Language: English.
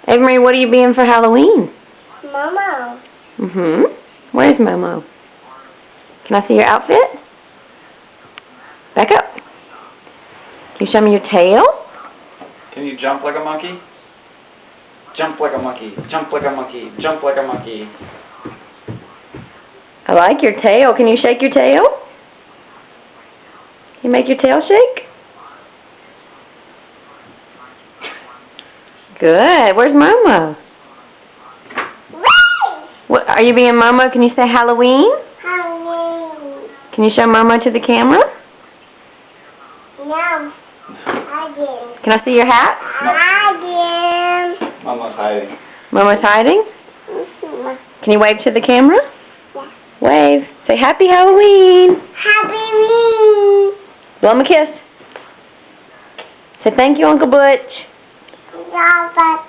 Ava-Marie, what are you being for Halloween? Momo. Where's Momo? Can I see your outfit? Back up. Can you show me your tail? Can you jump like a monkey? Jump like a monkey. Jump like a monkey. Jump like a monkey. I like your tail. Can you shake your tail? Can you make your tail shake? Good. Where's Momo? What, are you being Momo? Can you say Halloween? Halloween. Can you show Momo to the camera? No. I did. Can I see your hat? I did. Mama's hiding. Momo's hiding? Can you wave to the camera? Yeah. Wave. Say Happy Halloween. Happy me. Blow him a kiss. Say thank you, Uncle Butch. Yeah, but